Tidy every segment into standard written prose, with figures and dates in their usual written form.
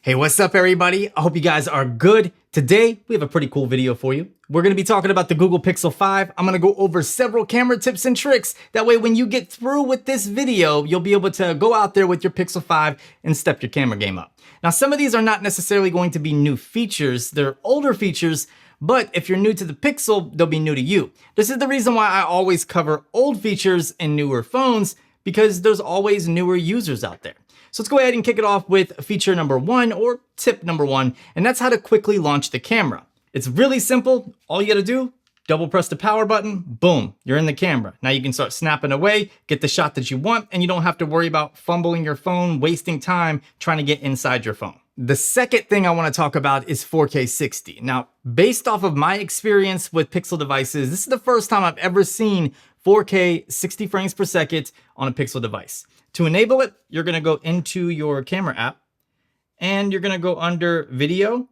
Hey, what's up everybody? I hope you guys are good. Today, we have a pretty cool video for you. We're gonna be talking about the Google Pixel 5. I'm gonna go over several camera tips and tricks. That way, when you get through with this video, you'll be able to go out there with your Pixel 5 and step your camera game up. Now, some of these are not necessarily going to be new features. They're older features, but if you're new to the Pixel, they'll be new to you. This is the reason why I always cover old features in newer phones, because there's always newer users out there. So let's go ahead and kick it off with feature number one, or tip number one, and that's how to quickly launch the camera. It's really simple. All you gotta do, double press the power button, boom, you're in the camera. Now you can start snapping away, get the shot that you want, and you don't have to worry about fumbling your phone, wasting time trying to get inside your phone. The second thing I wanna talk about is 4K 60. Now, based off of my experience with Pixel devices, this is the first time I've ever seen 4K 60 frames per second on a Pixel device. To enable it, you're gonna go into your camera app and you're gonna go under video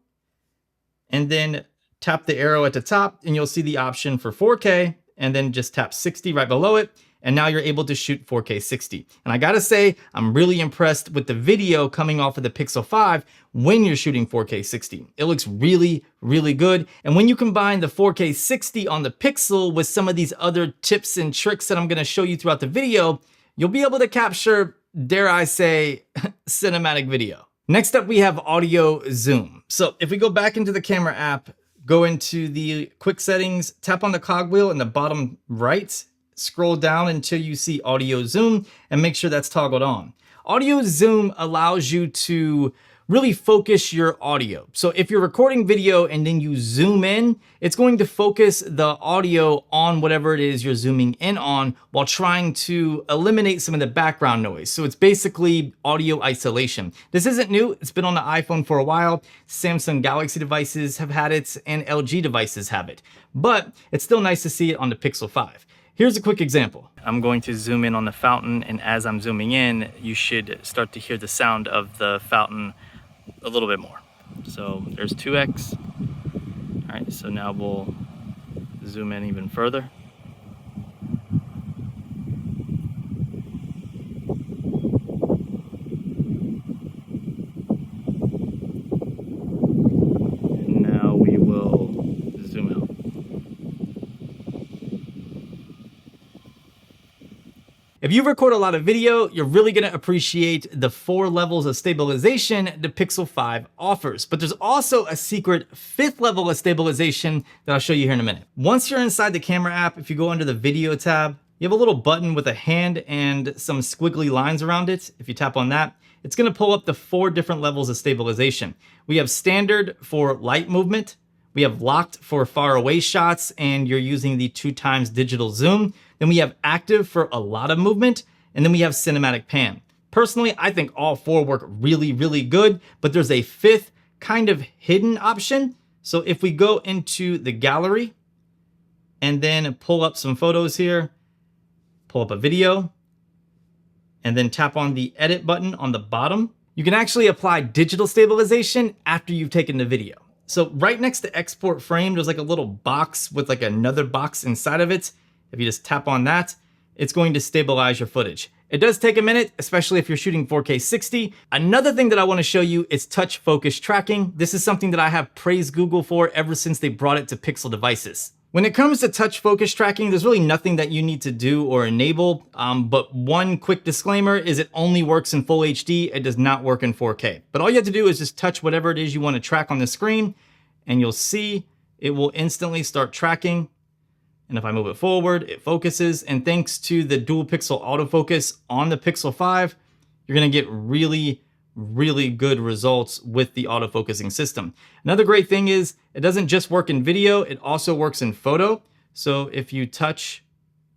and then tap the arrow at the top and you'll see the option for 4K and then just tap 60 right below it. And now you're able to shoot 4K 60. And I gotta say, I'm really impressed with the video coming off of the Pixel 5 when you're shooting 4K 60. It looks really, really good. And when you combine the 4K 60 on the Pixel with some of these other tips and tricks that I'm gonna show you throughout the video, you'll be able to capture, dare I say, cinematic video. Next up, we have audio zoom. So if we go back into the camera app, go into the quick settings, tap on the cogwheel in the bottom right, scroll down until you see audio zoom and make sure that's toggled on. Audio zoom allows you to really focus your audio. So if you're recording video and then you zoom in, it's going to focus the audio on whatever it is you're zooming in on while trying to eliminate some of the background noise. So it's basically audio isolation. This isn't new. It's been on the iPhone for a while. Samsung Galaxy devices have had it and LG devices have it, but it's still nice to see it on the Pixel 5. Here's a quick example. I'm going to zoom in on the fountain, and as I'm zooming in, you should start to hear the sound of the fountain a little bit more. So there's 2x. All right, so now we'll zoom in even further. And now we will zoom out. If you record a lot of video, you're really gonna appreciate the 4 levels of stabilization the Pixel 5 offers. But there's also a secret 5th level of stabilization that I'll show you here in a minute. Once you're inside the camera app, if you go under the video tab, you have a little button with a hand and some squiggly lines around it. If you tap on that, it's gonna pull up the 4 different levels of stabilization. We have standard for light movement. We have locked for far away shots and you're using the 2x digital zoom. Then we have active for a lot of movement, and then we have cinematic pan. Personally, I think all 4 work really, really good, but there's a 5th kind of hidden option. So if we go into the gallery and then pull up some photos here, pull up a video, and then tap on the edit button on the bottom, you can actually apply digital stabilization after you've taken the video. So right next to export frame, there's like a little box with like another box inside of it. If you just tap on that, it's going to stabilize your footage. It does take a minute, especially if you're shooting 4K 60. Another thing that I want to show you is touch focus tracking. This is something that I have praised Google for ever since they brought it to Pixel devices. When it comes to touch focus tracking, there's really nothing that you need to do or enable, but one quick disclaimer is it only works in full HD. It does not work in 4K. But all you have to do is just touch whatever it is you want to track on the screen, and you'll see it will instantly start tracking. And if I move it forward, it focuses. And thanks to the dual pixel autofocus on the Pixel 5, you're gonna get really, really good results with the autofocusing system. Another great thing is it doesn't just work in video, it also works in photo. So if you touch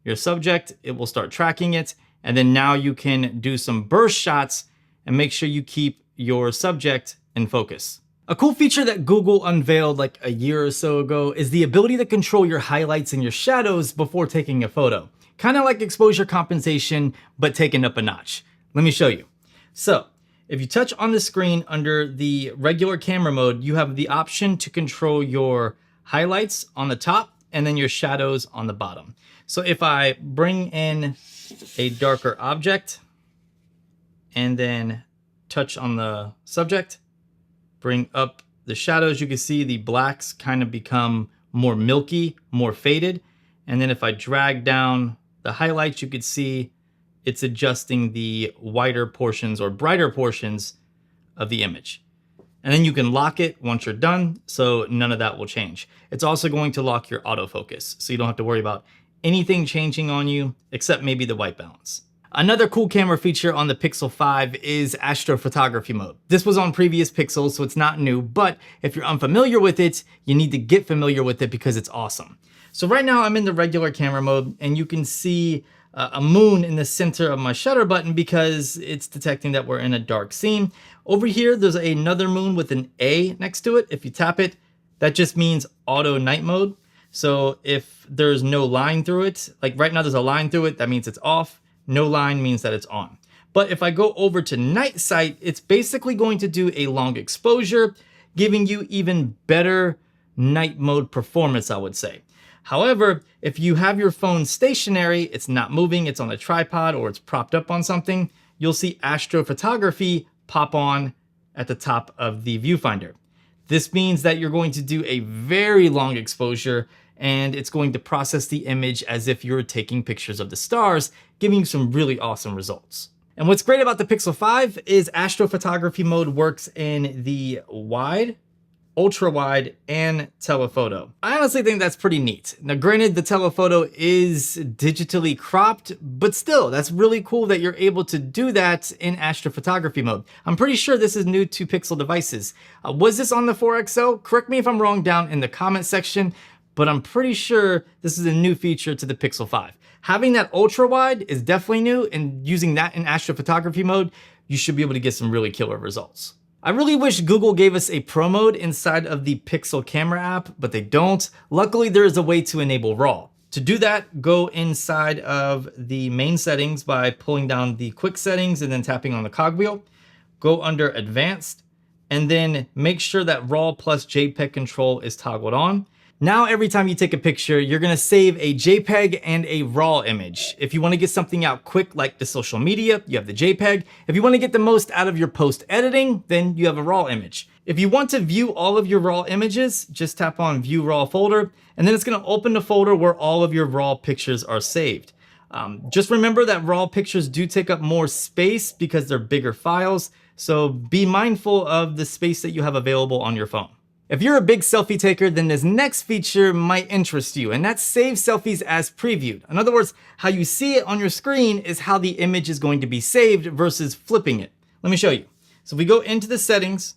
your subject, it will start tracking it. And then now you can do some burst shots and make sure you keep your subject in focus. A cool feature that Google unveiled like a year or so ago is the ability to control your highlights and your shadows before taking a photo. Kind of like exposure compensation, but taken up a notch. Let me show you. So if you touch on the screen under the regular camera mode, you have the option to control your highlights on the top and then your shadows on the bottom. So if I bring in a darker object and then touch on the subject, bring up the shadows, you can see the blacks kind of become more milky, more faded. And then if I drag down the highlights, you could see it's adjusting the whiter portions or brighter portions of the image. And then you can lock it once you're done, so none of that will change. It's also going to lock your autofocus, so you don't have to worry about anything changing on you, except maybe the white balance. Another cool camera feature on the Pixel 5 is astrophotography mode. This was on previous Pixels, so it's not new, but if you're unfamiliar with it, you need to get familiar with it because it's awesome. So right now I'm in the regular camera mode, and you can see a moon in the center of my shutter button because it's detecting that we're in a dark scene. Over here, there's another moon with an A next to it. If you tap it, that just means auto night mode. So if there's no line through it, like right now there's a line through it, that means it's off. No line means that it's on. But if I go over to night sight, it's basically going to do a long exposure, giving you even better night mode performance, I would say. However, if you have your phone stationary, it's not moving, it's on a tripod or it's propped up on something, you'll see astrophotography pop on at the top of the viewfinder. This means that you're going to do a very long exposure and it's going to process the image as if you're taking pictures of the stars, giving you some really awesome results. And what's great about the Pixel 5 is astrophotography mode works in the wide, ultra wide, and telephoto. I honestly think that's pretty neat. Now granted, the telephoto is digitally cropped, but still, that's really cool that you're able to do that in astrophotography mode. I'm pretty sure this is new to Pixel devices. Was this on the 4XL? Correct me if I'm wrong down in the comment section, but I'm pretty sure this is a new feature to the Pixel 5. Having that ultra wide is definitely new, and using that in astrophotography mode, you should be able to get some really killer results. I really wish Google gave us a Pro mode inside of the Pixel camera app, but they don't. Luckily, there is a way to enable RAW. To do that, go inside of the main settings by pulling down the quick settings and then tapping on the cogwheel. Go under advanced, and then make sure that RAW plus JPEG control is toggled on. Now, every time you take a picture, you're gonna save a JPEG and a RAW image. If you wanna get something out quick, like the social media, you have the JPEG. If you wanna get the most out of your post editing, then you have a RAW image. If you want to view all of your RAW images, just tap on View RAW Folder, and then it's gonna open the folder where all of your RAW pictures are saved. Just remember that RAW pictures do take up more space because they're bigger files, so be mindful of the space that you have available on your phone. If you're a big selfie taker, then this next feature might interest you, and that's save selfies as previewed. In other words, how you see it on your screen is how the image is going to be saved versus flipping it. Let me show you. So if we go into the settings,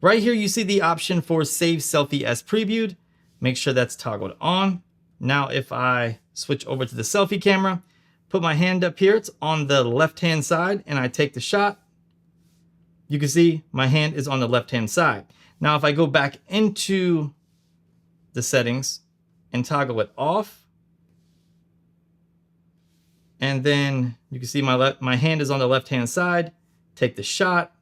right here you see the option for save selfie as previewed. Make sure that's toggled on. Now if I switch over to the selfie camera, put my hand up here, it's on the left-hand side, and I take the shot, you can see my hand is on the left-hand side. Now, if I go back into the settings and toggle it off, and then you can see my hand is on the left-hand side, take the shot,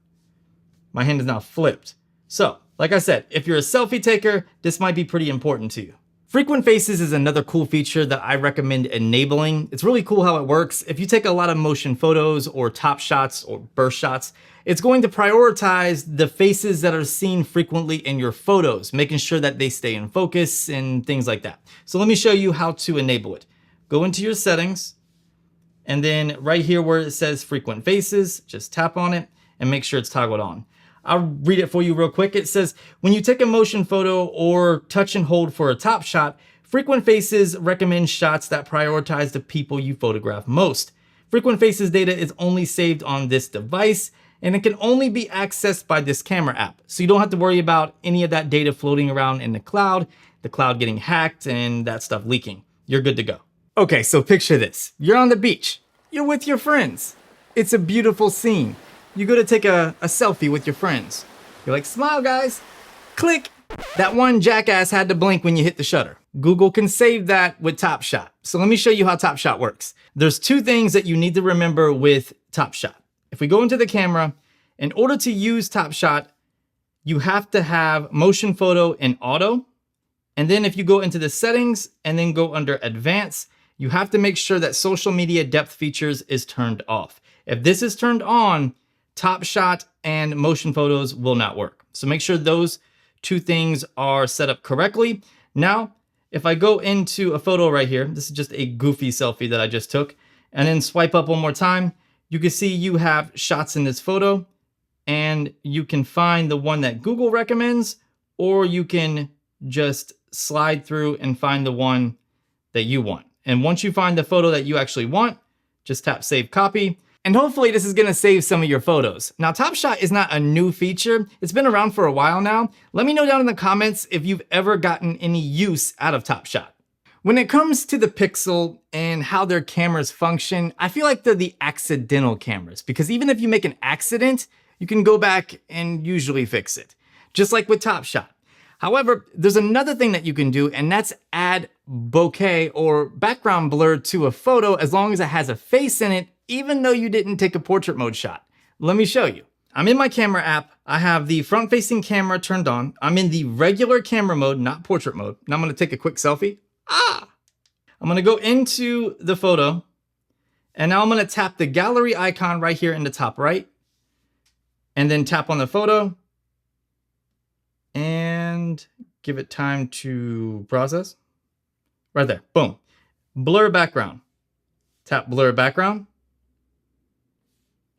my hand is now flipped. So, like I said, if you're a selfie taker, this might be pretty important to you. Frequent faces is another cool feature that I recommend enabling. It's really cool how it works. If you take a lot of motion photos or top shots or burst shots, it's going to prioritize the faces that are seen frequently in your photos, making sure that they stay in focus and things like that. So let me show you how to enable it. Go into your settings, and then right here where it says frequent faces, just tap on it and make sure it's toggled on. I'll read it for you real quick. It says, when you take a motion photo or touch and hold for a top shot, frequent faces recommend shots that prioritize the people you photograph most. Frequent faces data is only saved on this device, and it can only be accessed by this camera app. So you don't have to worry about any of that data floating around in the cloud getting hacked and that stuff leaking. You're good to go. Okay, so picture this. You're on the beach. You're with your friends. It's a beautiful scene. You go to take a selfie with your friends. You're like, smile guys, click. That one jackass had to blink when you hit the shutter. Google can save that with Top Shot. So let me show you how Top Shot works. There's two things that you need to remember with Top Shot. If we go into the camera, in order to use Top Shot, you have to have motion photo in auto. And then if you go into the settings and then go under advanced, you have to make sure that social media depth features is turned off. If this is turned on, Top Shot and motion photos will not work. So make sure those two things are set up correctly. Now, if I go into a photo right here, this is just a goofy selfie that I just took, and then swipe up one more time, you can see you have shots in this photo, and you can find the one that Google recommends, or you can just slide through and find the one that you want. And once you find the photo that you actually want, just tap Save Copy. And hopefully this is gonna save some of your photos. Now, Top Shot is not a new feature. It's been around for a while now. Let me know down in the comments if you've ever gotten any use out of Top Shot. When it comes to the Pixel and how their cameras function, I feel like they're the accidental cameras, because even if you make an accident, you can go back and usually fix it, just like with Top Shot. However, there's another thing that you can do, and that's add bokeh or background blur to a photo as long as it has a face in it, even though you didn't take a portrait mode shot. Let me show you. I'm in my camera app. I have the front-facing camera turned on. I'm in the regular camera mode, not portrait mode. Now I'm gonna take a quick selfie. I'm gonna go into the photo, and now I'm gonna tap the gallery icon right here in the top right, and then tap on the photo, and give it time to process. Right there, boom. Blur background. Tap blur background.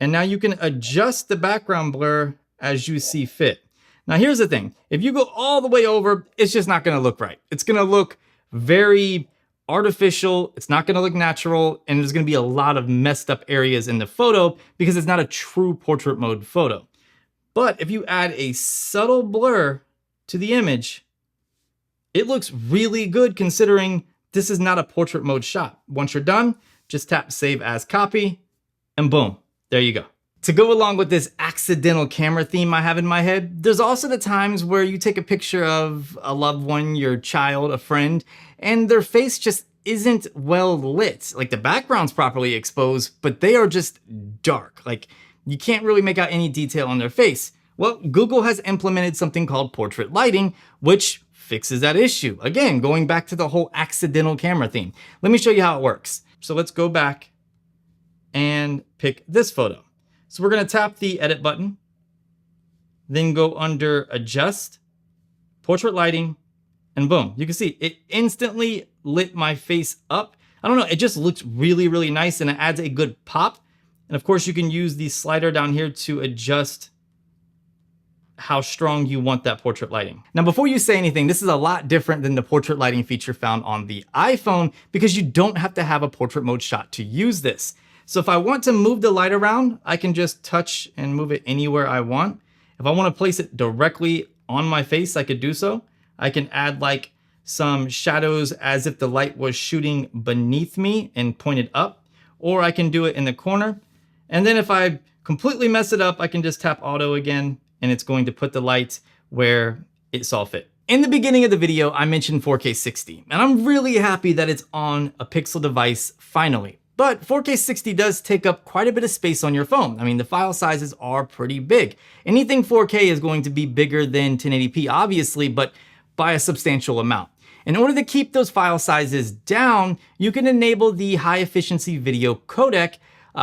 And now you can adjust the background blur as you see fit. Now here's the thing, if you go all the way over, it's just not gonna look right. It's gonna look very artificial, it's not gonna look natural, and there's gonna be a lot of messed up areas in the photo because it's not a true portrait mode photo. But if you add a subtle blur to the image, it looks really good considering this is not a portrait mode shot. Once you're done, just tap Save As Copy, and boom, there you go. To go along with this accidental camera theme I have in my head, there's also the times where you take a picture of a loved one, your child, a friend, and their face just isn't well lit. Like the background's properly exposed, but they are just dark. Like you can't really make out any detail on their face. Well, Google has implemented something called portrait lighting, which fixes that issue. Again, going back to the whole accidental camera theme. Let me show you how it works. So let's go back and pick this photo. So we're gonna tap the edit button, then go under adjust, portrait lighting, and boom, you can see it instantly lit my face up. I don't know, it just looks really, really nice and it adds a good pop. And of course you can use the slider down here to adjust how strong you want that portrait lighting. Now, before you say anything, this is a lot different than the portrait lighting feature found on the iPhone because you don't have to have a portrait mode shot to use this. So if I want to move the light around, I can just touch and move it anywhere I want. If I want to place it directly on my face, I could do so. I can add like some shadows as if the light was shooting beneath me and pointed up, or I can do it in the corner. And then if I completely mess it up, I can just tap auto again, and it's going to put the light where it saw fit. In the beginning of the video, I mentioned 4K 60, and I'm really happy that it's on a Pixel device finally. But 4K 60 does take up quite a bit of space on your phone. I mean, the file sizes are pretty big. Anything 4K is going to be bigger than 1080p, obviously, but by a substantial amount. In order to keep those file sizes down, you can enable the high efficiency video codec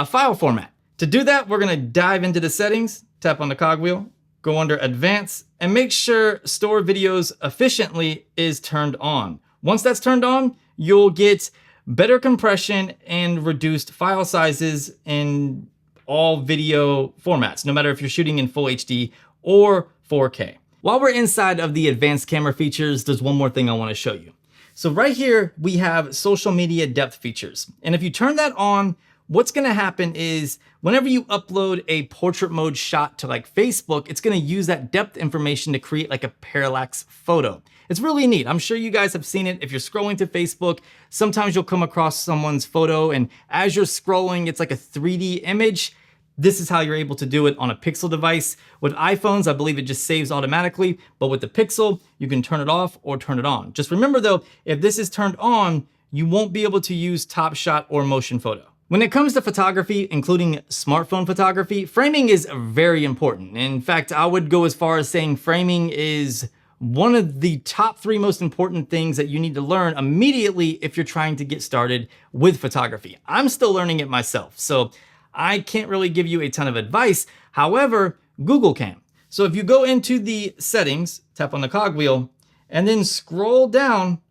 file format. To do that, we're gonna dive into the settings, tap on the cogwheel, go under advanced, and make sure store videos efficiently is turned on. Once that's turned on, you'll get better compression and reduced file sizes in all video formats, no matter if you're shooting in full HD or 4K. While we're inside of the advanced camera features, there's one more thing I want to show you. So right here, we have social media depth features. And if you turn that on, what's gonna happen is whenever you upload a portrait mode shot to like Facebook, it's gonna use that depth information to create like a parallax photo. It's really neat. I'm sure you guys have seen it. If you're scrolling to Facebook, sometimes you'll come across someone's photo, and as you're scrolling, it's like a 3D image. This is how you're able to do it on a Pixel device. With iPhones, I believe it just saves automatically, but with the Pixel, you can turn it off or turn it on. Just remember though, if this is turned on, you won't be able to use Top Shot or motion photo. When it comes to photography, including smartphone photography, framing is very important. In fact, I would go as far as saying framing is one of the top 3 most important things that you need to learn immediately if you're trying to get started with photography. I'm still learning it myself, so I can't really give you a ton of advice. However, Google can. So if you go into the settings, tap on the cogwheel, and then scroll down,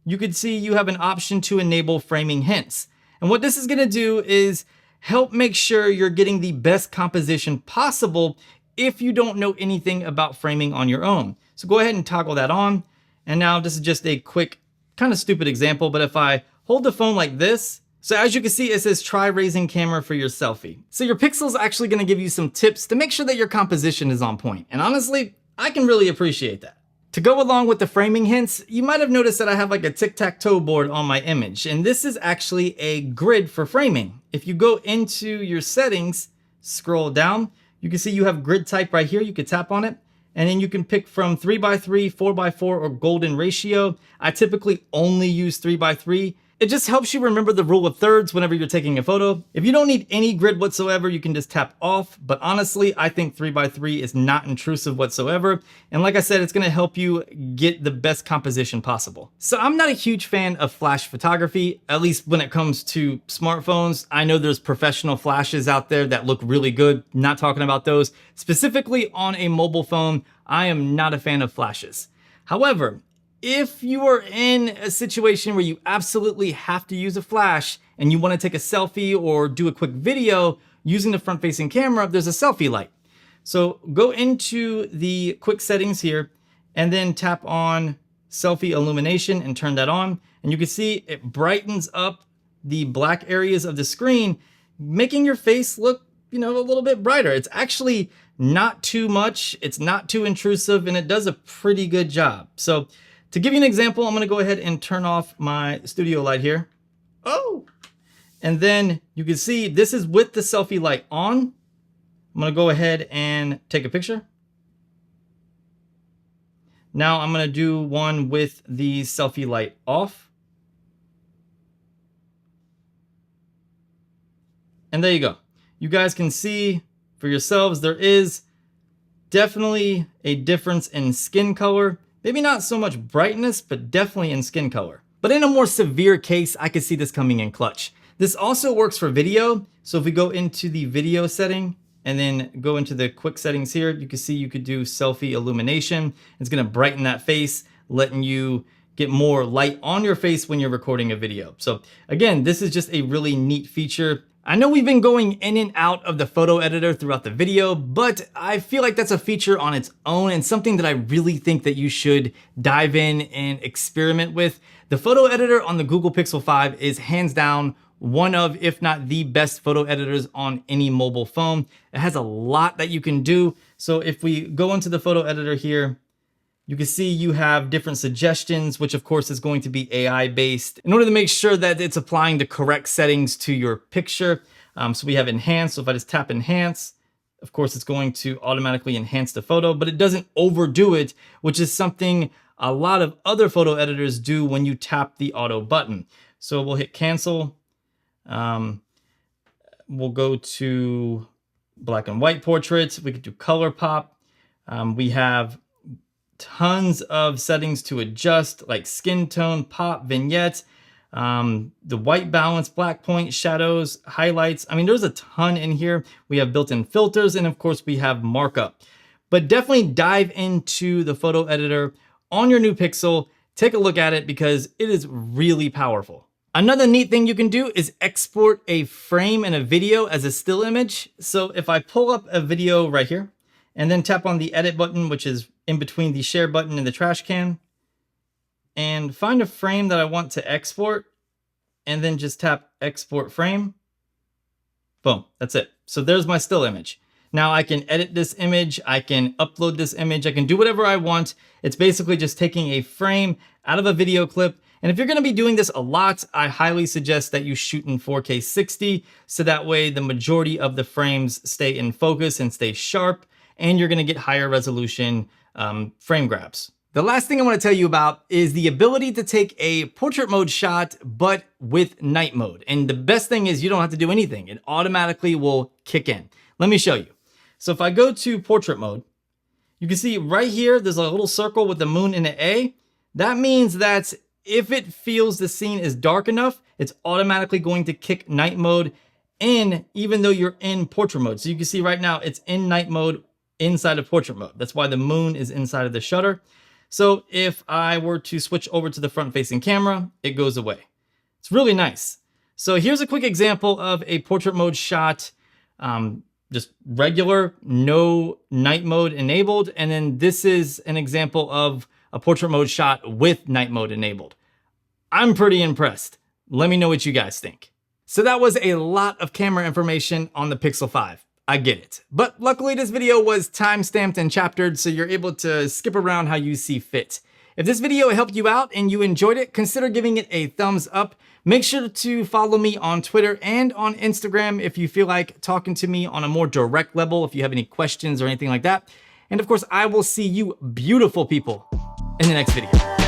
you could see you have an option to enable framing hints. And what this is gonna do is help make sure you're getting the best composition possible if you don't know anything about framing on your own. So go ahead and toggle that on. And now this is just a quick, kind of stupid example, but if I hold the phone like this, so as you can see, it says try raising camera for your selfie. So your Pixel's actually gonna give you some tips to make sure that your composition is on point. And honestly, I can really appreciate that. To go along with the framing hints, you might have noticed that I have like a tic-tac-toe board on my image, and this is actually a grid for framing. If you go into your settings, scroll down, you can see you have grid type right here. You can tap on it, and then you can pick from 3x3, 4x4, or golden ratio. I typically only use 3x3. It just helps you remember the rule of thirds whenever you're taking a photo. If you don't need any grid whatsoever, you can just tap off. But honestly, I think 3x3 is not intrusive whatsoever. And like I said, it's gonna help you get the best composition possible. So I'm not a huge fan of flash photography, at least when it comes to smartphones. I know there's professional flashes out there that look really good. Not talking about those. Specifically on a mobile phone, I am not a fan of flashes. However, if you are in a situation where you absolutely have to use a flash and you want to take a selfie or do a quick video using the front-facing camera, there's a Selfie Light. So go into the quick settings here and then tap on selfie illumination and turn that on. And you can see it brightens up the black areas of the screen, making your face look, a little bit brighter. It's actually not too much, it's not too intrusive, and it does a pretty good job. So to give you an example, I'm gonna go ahead and turn off my studio light here. Oh! And then you can see this is with the selfie light on. I'm gonna go ahead and take a picture. Now I'm gonna do one with the selfie light off. And there you go. You guys can see for yourselves, there is definitely a difference in skin color. Maybe not so much brightness, but definitely in skin color. But in a more severe case, I could see this coming in clutch. This also works for video. So if we go into the video setting and then go into the quick settings here, you can see you could do selfie illumination. It's gonna brighten that face, letting you get more light on your face when you're recording a video. So again, this is just a really neat feature. I know we've been going in and out of the photo editor throughout the video, but I feel like that's a feature on its own and something that I really think that you should dive in and experiment with. The photo editor on the Google Pixel 5 is hands down one of, if not the best photo editors on any mobile phone. It has a lot that you can do. So if we go into the photo editor here, you can see you have different suggestions, which of course is going to be AI based in order to make sure that it's applying the correct settings to your picture. So we have enhance. So if I just tap enhance, of course it's going to automatically enhance the photo, but it doesn't overdo it, which is something a lot of other photo editors do when you tap the auto button. So we'll hit cancel. We'll go to black and white portraits. We could do color pop. We have tons of settings to adjust, like skin tone, pop, vignette, the white balance, black point, shadows, highlights. I mean, there's a ton in here. We have built-in filters, and of course we have markup. But definitely dive into the photo editor on your new Pixel. Take a look at it because it is really powerful. Another neat thing you can do is export a frame in a video as a still image. So if I pull up a video right here, and then tap on the edit button, which is in between the share button and the trash can, and find a frame that I want to export, and then just tap export frame. Boom, that's it. So there's my still image. Now I can edit this image, I can upload this image, I can do whatever I want. It's basically just taking a frame out of a video clip. And if you're gonna be doing this a lot, I highly suggest that you shoot in 4K 60, so that way the majority of the frames stay in focus and stay sharp, and you're gonna get higher resolution frame grabs. The last thing I wanna tell you about is the ability to take a portrait mode shot, but with night mode. And the best thing is you don't have to do anything. It automatically will kick in. Let me show you. So if I go to portrait mode, you can see right here, there's a little circle with the moon and the A. That means that if it feels the scene is dark enough, it's automatically going to kick night mode in, even though you're in portrait mode. So you can see right now it's in night mode inside of portrait mode. That's why the moon is inside of the shutter. So if I were to switch over to the front facing camera, it goes away. It's really nice. So here's a quick example of a portrait mode shot, just regular, no night mode enabled. And then this is an example of a portrait mode shot with night mode enabled. I'm pretty impressed. Let me know what you guys think. So that was a lot of camera information on the Pixel 5. I get it. But luckily this video was time-stamped and chaptered, so you're able to skip around how you see fit. If this video helped you out and you enjoyed it, consider giving it a thumbs up. Make sure to follow me on Twitter and on Instagram if you feel like talking to me on a more direct level, if you have any questions or anything like that. And of course, I will see you beautiful people in the next video.